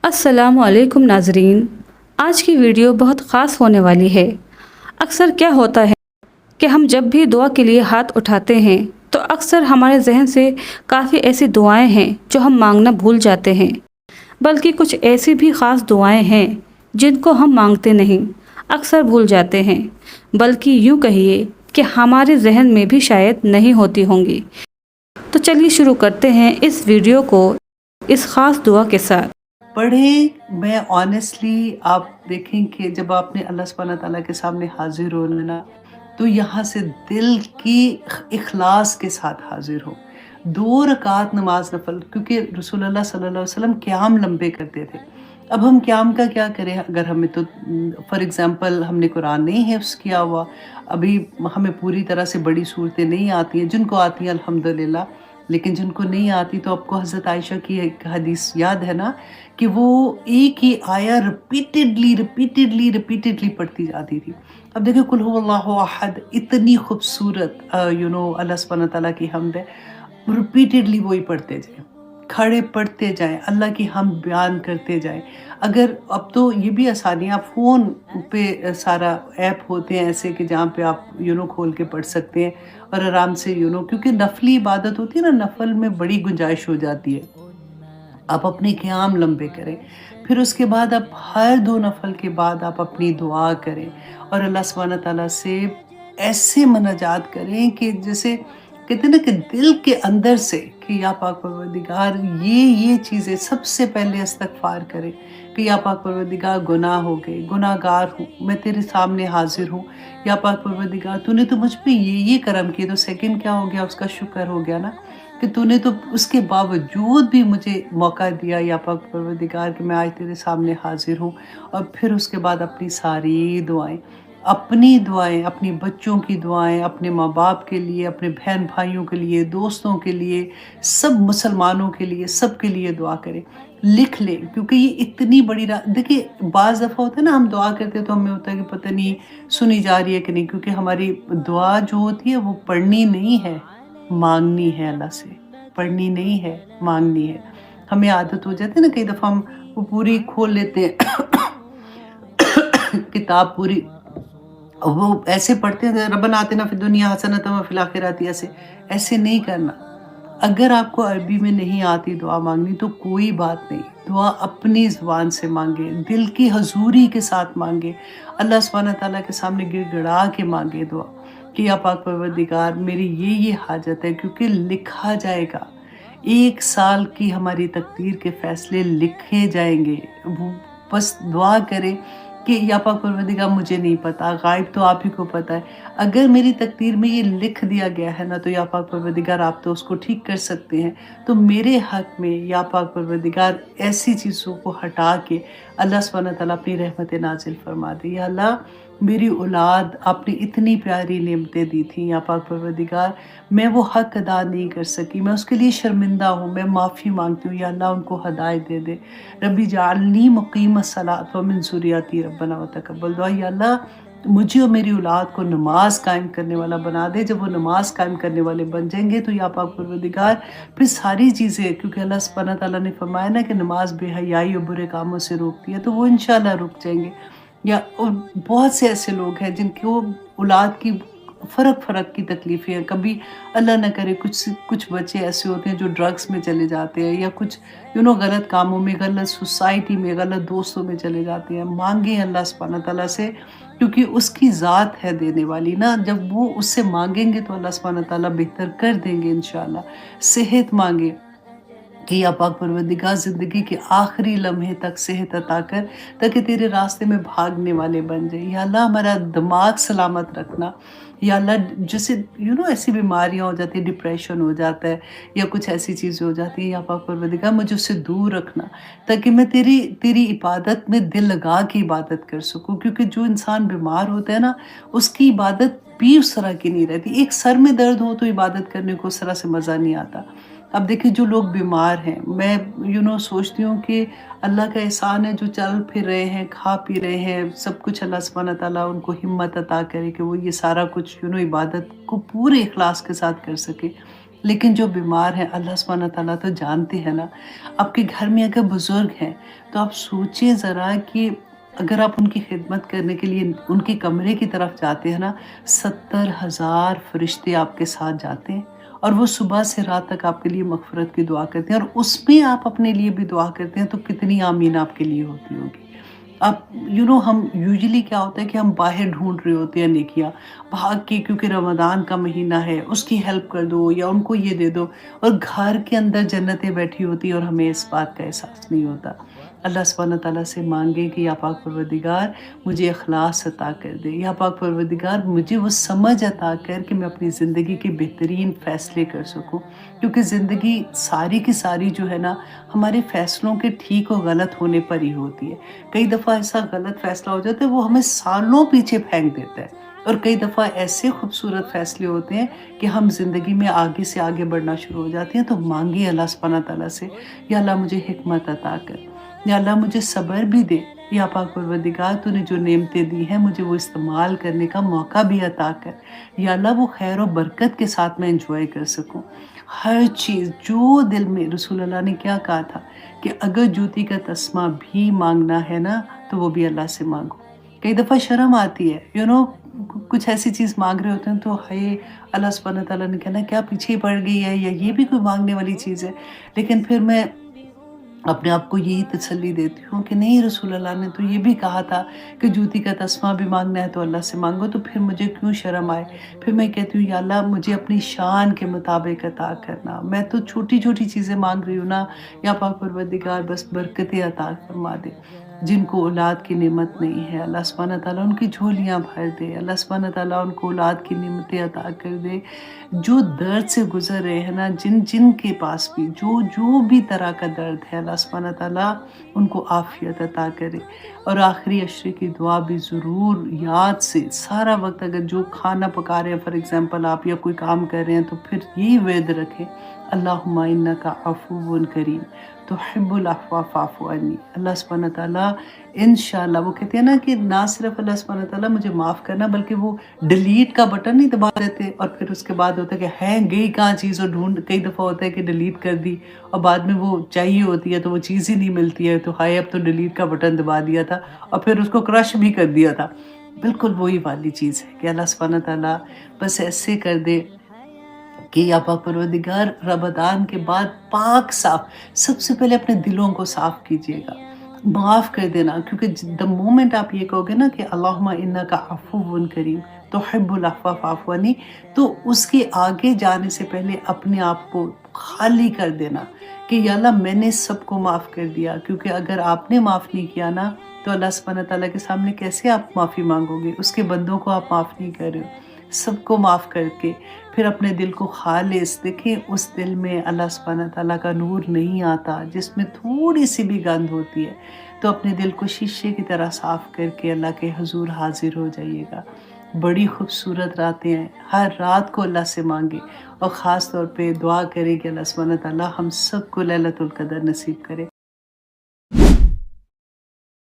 अस्सलाम वालेकुम नाजरीन। आज की वीडियो बहुत ख़ास होने वाली है। अक्सर क्या होता है कि हम जब भी दुआ के लिए हाथ उठाते हैं तो अक्सर हमारे जहन से काफ़ी ऐसी दुआएं हैं जो हम मांगना भूल जाते हैं, बल्कि कुछ ऐसी भी ख़ास दुआएं हैं जिनको हम मांगते नहीं, अक्सर भूल जाते हैं, बल्कि यूँ कहिए कि हमारे जहन में भी शायद नहीं होती होंगी। तो चलिए शुरू करते हैं इस वीडियो को इस ख़ास दुआ के साथ। पढ़े। मैं ऑनेस्टली आप देखें कि जब आपने अल्लाह सुब्हानहू तआला के सामने हाजिर होना ना, तो यहाँ से दिल की इखलास के साथ हाजिर हो। 2 रकात नमाज नफल, क्योंकि रसूलुल्लाह सल्लल्लाहु अलैहि वसल्लम क़याम लंबे करते थे। अब हम क़याम का क्या करें, अगर हमें तो फॉर एग्ज़ाम्पल हमने कुरान नहीं हिफ्ज़ किया हुआ, अभी हमें पूरी तरह से बड़ी सूरतें नहीं आती हैं, जिनको आती हैं अल्हम्दुलिल्लाह, लेकिन जिनको नहीं आती तो आपको हज़रत आयशा की एक हदीस याद है ना, कि वो एक ही आया रिपीटेडली पढ़ती जाती थी। अब देखिए कुल हुवल्लाहु अहद, इतनी खूबसूरत अल्लाह सुब्हानहू तआला की हम्द है। रिपीटेडली वही पढ़ते जाएं, खड़े पढ़ते जाएं, अल्लाह की हम बयान करते जाएं। अगर अब तो ये भी आसानी है, आप फ़ोन पे सारा ऐप होते हैं ऐसे कि जहाँ पे आप खोल के पढ़ सकते हैं और आराम से क्योंकि नफली इबादत होती है ना, नफल में बड़ी गुंजाइश हो जाती है। आप अपने क़याम लंबे करें, फिर उसके बाद आप हर 2 नफल के बाद आप अपनी दुआ करें और अल्लाह सुब्हानहू तआला से ऐसे मुनाजात करें कि जैसे कहते हैं ना कि दिल के अंदर से, कि या पाक परवरदिगार ये चीज़ें सबसे पहले इस्तग़फ़ार करें कि या पाक परवरदिगार गुनाह हो गए, गुनाहगार हूँ, मैं तेरे सामने हाज़िर हूँ। या पाक परवरदिगार तूने तो मुझ पे ये करम किए, तो सेकंड क्या हो गया, उसका शुक्र हो गया ना, कि तूने तो उसके बावजूद भी मुझे मौका दिया या पाक परवरदिगार कि मैं आज तेरे सामने हाज़िर हूँ। और फिर उसके बाद अपनी सारी दुआएँ, अपनी दुआएँ, अपने बच्चों की दुआएँ, अपने माँ-बाप के लिए, अपने बहन-भाइयों के लिए, दोस्तों के लिए, सब मुसलमानों के लिए, सबके लिए दुआ करें। लिख लें, क्योंकि ये इतनी बड़ी देखिए बाज़ दफ़ा होता है ना, हम दुआ करते हैं तो हमें होता है कि पता नहीं सुनी जा रही है कि नहीं, क्योंकि हमारी दुआ जो होती है वो पढ़नी नहीं है, माँगनी है अल्लाह से। पढ़नी नहीं है, माँगनी है। हमें आदत हो जाती है ना, कई दफ़ा हम वो पूरी खोल लेते हैं किताब पूरी, वो ऐसे पढ़ते हैं रब्बना आतिना फिद दुनिया हसनतम व फिल आखिरति, ऐसे नहीं करना। अगर आपको अरबी में नहीं आती दुआ मांगनी तो कोई बात नहीं, दुआ अपनी ज़ुबान से मांगे, दिल की हजूरी के साथ मांगे, अल्लाह सुब्हानहू तआला के सामने गिड़गिड़ा के मांगे दुआ कि या पाक परवरदिगार मेरी ये हाजत है, क्योंकि लिखा जाएगा। 1 साल की हमारी तकदीर के फैसले लिखे जाएंगे। वो बस दुआ करें कि या पाक परवरदिगार मुझे नहीं पता, गायब तो आप ही को पता है। अगर मेरी तकदीर में ये लिख दिया गया है ना, तो या पाक परवरदिगार आप तो उसको ठीक कर सकते हैं। तो मेरे हक़ में या पाक परवरदिगार ऐसी चीज़ों को हटा के अल्लाह सुब्हानहू तआला अपनी रहमतें नाज़िल फरमा दे। या अल्लाह मेरी औलाद आपने इतनी प्यारी नेमतें दी थी या पाक परवरदिगार, मैं वो हक़ अदा नहीं कर सकी, मैं उसके लिए शर्मिंदा हूँ, मैं माफ़ी माँगती हूँ। या अल्लाह उनको हिदायत दे दे। रब्बी जअलनी मुक़ीमस्सलात व मिन ज़ुर्रियती रब्बना व तक़ब्बल दुआ। या अल्लाह मुझे और मेरी औलाद को नमाज कायम करने वाला बना दे। जब वो नमाज कायम करने वाले बन जाएंगे तो या पाक परवरदिगार फिर सारी चीज़ें, क्योंकि अल्लाह सुब्हानहू तआला ने फरमाया ना कि नमाज बेहयाई और बुरे कामों से रोकती है, तो वो इंशाअल्लाह रुक जाएंगे। या और बहुत से ऐसे लोग हैं जिनको औलाद की फ़र्क की तकलीफ़ें हैं। कभी अल्लाह ना करे कुछ बच्चे ऐसे होते हैं जो ड्रग्स में चले जाते हैं, या कुछ गलत कामों में, गलत सोसाइटी में, गलत दोस्तों में चले जाते हैं। मांगें अल्लाह सुब्हानहू तआला से, क्योंकि उसकी ज़ात है देने वाली ना। जब वो उससे मांगेंगे तो अल्लाह सुब्हानहू तआला बेहतर कर देंगे इंशाअल्लाह। सेहत मांगे कि या पाक परवरदिगार ज़िंदगी के आखिरी लम्हे तक सेहत अता कर, ताकि तेरे रास्ते में भागने वाले बन जाए। या अल्लाह हमारा दिमाग सलामत रखना। या अल्लाह जैसे ऐसी बीमारियां हो जाती है, डिप्रेशन हो जाता है या कुछ ऐसी चीज़ें हो जाती हैं, या पाक परवरदिगार मुझे उससे दूर रखना, ताकि मैं तेरी इबादत में दिल लगा के इबादत कर सकूं। क्योंकि जो इंसान बीमार होता है ना, उसकी इबादत भी उस तरह की नहीं रहती। एक सर में दर्द हो तो इबादत करने को उस तरह से मज़ा नहीं आता। अब देखिए जो लोग बीमार हैं, मैं सोचती हूँ कि अल्लाह का एहसान है, जो चल फिर रहे हैं, खा पी रहे हैं, सब कुछ अल्लाह सुब्हानहू तआला उनको हिम्मत अता करे कि वो ये सारा कुछ इबादत को पूरे इखलास के साथ कर सके। لیکن جو بیمار ہیں اللہ سبحانہ تعالیٰ تو جانتے ہیں نا. آپ کے گھر میں اگر بزرگ ہیں تو آپ سوچیں ذرا کہ اگر آپ ان کی خدمت کرنے کے لیے ان کے کمرے کی طرف جاتے ہیں نا، 70,000 فرشتے آپ کے ساتھ جاتے ہیں اور وہ صبح سے رات تک آپ کے لیے مغفرت کی دعا کرتے ہیں، اور اس میں آپ اپنے لیے بھی دعا کرتے ہیں تو کتنی آمین آپ کے لیے ہوتی ہوگی. اب ہم یوزلی کیا ہوتا ہے کہ ہم باہر ڈھونڈ رہے ہوتے ہیں نیکیاں بھاگ کے، کیونکہ رمضان کا مہینہ ہے، اس کی ہیلپ کر دو یا ان کو یہ دے دو، اور گھر کے اندر جنتیں بیٹھی ہوتی اور ہمیں اس بات کا احساس نہیں ہوتا. اللہ سبحانہ تعالیٰ سے مانگے کہ یا پاک پروردگار مجھے اخلاص عطا کر دے، یا پاک پروردگار مجھے وہ سمجھ عطا کر کہ میں اپنی زندگی کے بہترین فیصلے کر سکوں، کیونکہ زندگی ساری کی ساری جو ہے نا ہمارے فیصلوں کے ٹھیک و غلط ہونے پر ہی ہوتی ہے. کئی دفعہ ایسا غلط فیصلہ ہو جاتا ہے وہ ہمیں سالوں پیچھے پھینک دیتا ہے، اور کئی دفعہ ایسے خوبصورت فیصلے ہوتے ہیں کہ ہم زندگی میں آگے سے آگے بڑھنا شروع ہو جاتے ہیں. تو مانگے اللہ سبحانہ تعالیٰ سے، یا اللہ مجھے حکمت عطا کر، یا اللہ مجھے صبر بھی دے، یا پاک پروردگار تو نے جو نعمتیں دی ہیں مجھے وہ استعمال کرنے کا موقع بھی عطا کر، یا اللہ وہ خیر و برکت کے ساتھ میں انجوائے کر سکوں. ہر چیز جو دل میں، رسول اللہ نے کیا کہا تھا کہ اگر جوتی کا تسمہ بھی مانگنا ہے نا تو وہ بھی اللہ سے مانگو. کئی دفعہ شرم آتی ہے، کچھ ایسی چیز مانگ رہے ہوتے ہیں تو ہے اللہ سبحانہ تعالیٰ نے کہنا کیا پیچھے ہی پڑ گئی ہے، یا یہ بھی کوئی مانگنے والی چیز ہے. لیکن پھر میں اپنے آپ کو یہی تسلی دیتی ہوں کہ نہیں، رسول اللہ نے تو یہ بھی کہا تھا کہ جوتی کا تسمہ بھی مانگنا ہے تو اللہ سے مانگو، تو پھر مجھے کیوں شرم آئے. پھر میں کہتی ہوں یا اللہ مجھے اپنی شان کے مطابق عطا کرنا، میں تو چھوٹی چھوٹی چیزیں مانگ رہی ہوں نا، یا پاک پروردگار بس برکتیں عطا فرما دے. جن کو اولاد کی نعمت نہیں ہے اللہ سبحانہ تعالیٰ ان کی جھولیاں بھر دے، اللہ سبحانہ تعالیٰ ان کو اولاد کی نعمتیں عطا کر دے. جو درد سے گزر رہے ہیں نا، جن کے پاس بھی جو بھی طرح کا درد ہے، اللہ سبحانہ تعالیٰ ان کو عافیت عطا کرے. اور آخری عشرے کی دعا بھی ضرور یاد سے سارا وقت، اگر جو کھانا پکا رہے ہیں فار ایگزامپل آپ، یا کوئی کام کر رہے ہیں، تو پھر یہی ورد رکھیں، اللہم انکا عفو کریم تحب العفو فاعف عنی. اللہ سبحانہ تعالیٰ انشاءاللہ، وہ کہتے ہیں نا کہ نہ صرف اللہ سبحانہ تعالیٰ مجھے معاف کرنا بلکہ وہ ڈیلیٹ کا بٹن نہیں دبا دیتے، اور پھر اس کے بعد ہوتا ہے کہ ہے گئی کہاں چیز، اور ڈھونڈ، کئی دفعہ ہوتا ہے کہ ڈیلیٹ کر دی اور بعد میں وہ چاہیے ہوتی ہے تو وہ چیز ہی نہیں ملتی ہے، تو ہائے اب تو ڈیلیٹ کا بٹن دبا دیا تھا اور پھر اس کو کرش بھی کر دیا تھا. بالکل وہی والی چیز ہے کہ اللہ سبحانہ تعالیٰ بس ایسے کر دے کہ یا پاک پروردگار رمضان کے بعد پاک صاف، سب سے پہلے اپنے دلوں کو صاف کیجیے گا، معاف کر دینا. کیونکہ دا مومنٹ آپ یہ کہو گے نا کہ اللہم انکا عفو کریم تحب العفو فاعف عنی، تو اس کے آگے جانے سے پہلے اپنے آپ کو خالی کر دینا کہ یا اللہ میں نے سب کو معاف کر دیا. کیونکہ اگر آپ نے معاف نہیں کیا نا تو اللہ سبحانہ تعالیٰ کے سامنے کیسے آپ معافی مانگو گے؟ اس کے بندوں کو آپ معاف نہیں کر رہے ہو. سب کو معاف کر کے پھر اپنے دل کو خالص دیکھیں، اس دل میں اللہ سبحانہ تعالیٰ کا نور نہیں آتا، جس میں تھوڑی سی بھی گند ہوتی ہے. تو اپنے دل کو شیشے کی طرح صاف کر کے اللہ کے حضور حاضر ہو جائیے گا. بڑی خوبصورت راتیں ہیں، ہر رات کو اللہ سے مانگے، اور خاص طور پہ دعا کرے کہ اللہ سبحانہ تعالیٰ ہم سب کو لیلۃ القدر نصیب کرے.